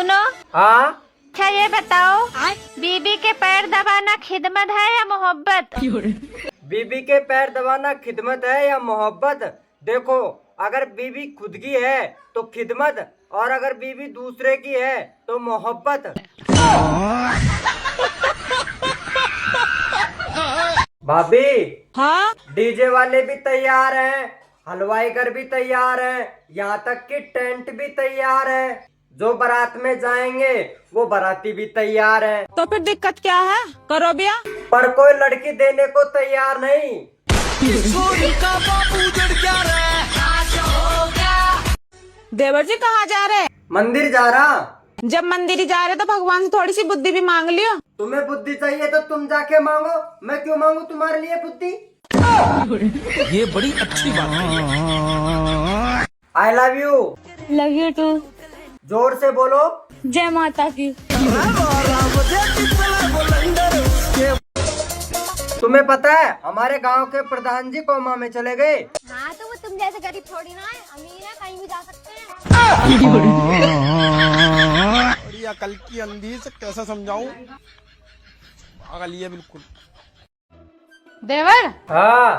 सुनो। हाँ। अच्छा ये बताओ, बीबी के पैर दबाना खिदमत है या मोहब्बत? बीबी के पैर दबाना खिदमत है या मोहब्बत? देखो, अगर बीबी खुद की है तो खिदमत, और अगर बीबी दूसरे की है तो मोहब्बत। भाभी। हाँ। डीजे वाले भी तैयार हैं, हलवाई घर भी तैयार हैं, यहाँ तक कि टेंट भी तैयार है। जो बारात में जाएंगे वो बाराती भी तैयार है। तो फिर दिक्कत क्या है, करो ब्याह। पर कोई लड़की देने को तैयार नहीं। देवर जी कहाँ जा रहे हैं? मंदिर जा रहा। जब मंदिर ही जा रहे तो भगवान से थोड़ी सी बुद्धि भी मांग लियो। तुम्हें बुद्धि चाहिए तो तुम जाके मांगो, मैं क्यों मांगू तुम्हारे लिए बुद्धि? ये बड़ी अच्छी बात है। I love you. Love you too. जोर से बोलो। जय माता की। तुम्हें पता है हमारे गांव के प्रधान जी कोमा में चले गए। हाँ तो वो तुम जैसे गरीब थोड़ी ना है, अमीर है, कहीं भी जा सकते हैं। और ये अकल की अंधी से कैसा समझाऊं, पागल ये बिल्कुल। देवर, हाँ।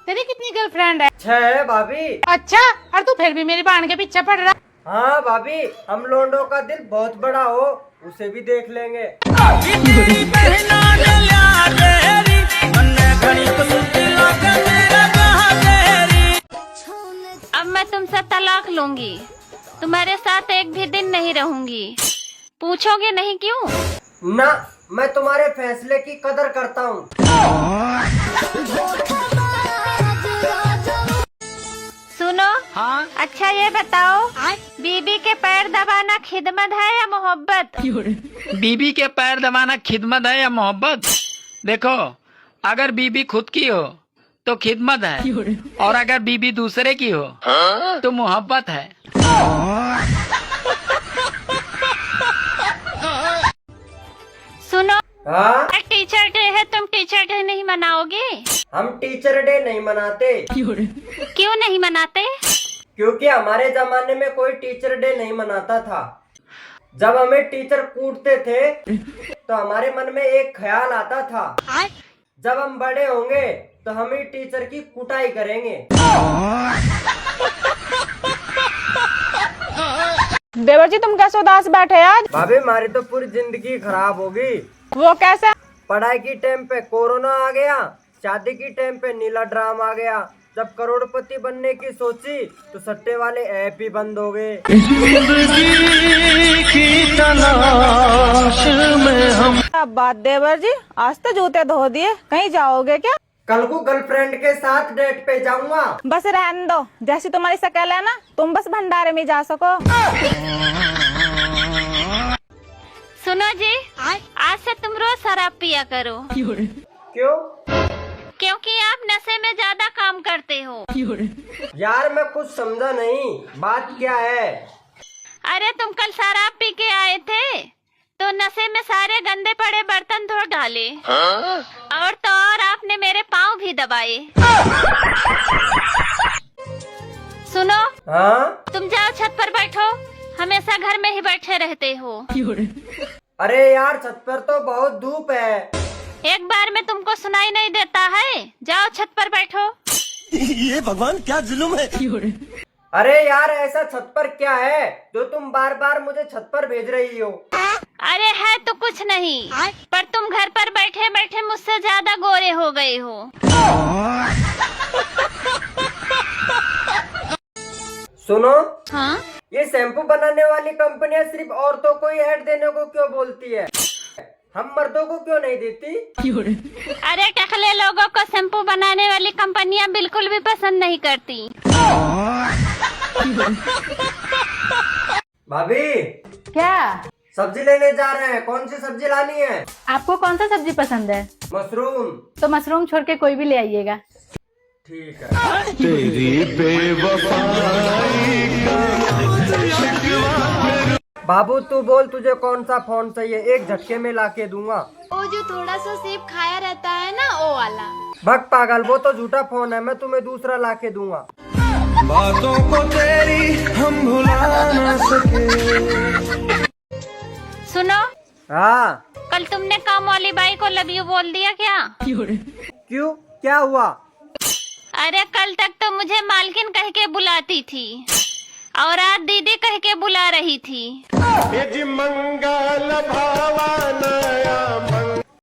तेरी कितनी गर्लफ्रेंड है? 6 है भाभी। अच्छा, और तू फिर भी मेरी बहन के पीछे पड़ रहा। हाँ भाभी, हम लोंडो का दिल बहुत बड़ा हो, उसे भी देख लेंगे। अब मैं तुमसे तलाक लूंगी, तुम्हारे साथ एक भी दिन नहीं रहूंगी। पूछोगे नहीं क्यों? ना, मैं तुम्हारे फैसले की कदर करता हूँ। सुनो। हाँ। अच्छा ये बताओ, बीबी के पैर दबाना खिदमत है या मोहब्बत? बीबी के पैर दबाना खिदमत है या मोहब्बत? देखो, अगर बीबी खुद की हो तो खिदमत है, और अगर बीबी दूसरे की हो तो मोहब्बत है। सुनो। हाँ। टीचर डे है, तुम टीचर डे नहीं मनाओगे? हम टीचर डे नहीं मनाते। क्यों नहीं मनाते? क्योंकि हमारे जमाने में कोई टीचर डे नहीं मनाता था। जब हमें टीचर कूटते थे तो हमारे मन में एक ख्याल आता था, जब हम बड़े होंगे तो हम ही टीचर की कुटाई करेंगे। देवर जी तुम कैसे उदास बैठे आज? भाभी, हमारी तो पूरी जिंदगी खराब होगी। वो कैसे? पढ़ाई की टाइम पे कोरोना आ गया, शादी की टाइम पे नीला ड्राम आ गया, जब करोड़पति बनने की सोची तो सट्टे वाले ऐप ही बंद हो गए। अब बात देवर जी, आज तो जूते धो दिए, कहीं जाओगे क्या? कल को गर्लफ्रेंड के साथ डेट पे जाऊंगा। बस रहने दो, जैसी तुम्हारी शक्ल है ना, तुम बस भंडारे में जा सको। सुनो जी, आज से तुम रोज शराब पिया करो। क्यों? क्योंकि आप नशे में ज्यादा काम करते हो। यार मैं कुछ समझा नहीं, बात क्या है? अरे तुम कल शराब पी के आए थे तो नशे में सारे गंदे पड़े बर्तन धो डाले, और तो और आपने मेरे पाँव भी दबाए। सुनो। हाँ? तुम जाओ छत पर बैठो, हमेशा घर में ही बैठे रहते हो। अरे यार, छत पर तो बहुत धूप है। एक बार में तुमको सुनाई नहीं देता है? जाओ छत पर बैठो। ये भगवान क्या जुल्म है। अरे यार, ऐसा छत पर क्या है जो तुम बार बार मुझे छत पर भेज रही हो? अरे है तो कुछ नहीं, पर तुम घर पर बैठे बैठे मुझसे ज्यादा गोरे हो गए हो। सुनो। हाँ? ये शैम्पू बनाने वाली कंपनियां सिर्फ औरतों को ही ऐड देने को क्यों बोलती है? हम मर्दों को क्यों नहीं देती? अरे टकले लोगों को शैम्पू बनाने वाली कंपनियां बिल्कुल भी पसंद नहीं करती। भाभी। क्या? सब्जी लेने जा रहे हैं, कौन सी सब्जी लानी है? आपको कौन सा सब्जी पसंद है? मशरूम। तो मशरूम छोड़ के कोई भी ले आइएगा। ठीक है। तेरी बेवफाई बाबू तू बोल, तुझे कौन सा फोन चाहिए, एक झटके में लाके दूंगा। वो जो थोड़ा सा सेब खाया रहता है ना, वो वाला। भग पागल, वो तो झूठा फोन है, मैं तुम्हें दूसरा लाके दूंगा। बातों को तेरी हम भुला ना सके। हाँ। कल तुमने काम वाली बाई को लव यू बोल दिया क्या? क्यों, क्या हुआ? अरे कल तक तो मुझे मालकिन कह के बुलाती थी और आज दीदी कह के बुला रही थी। मंगल भावना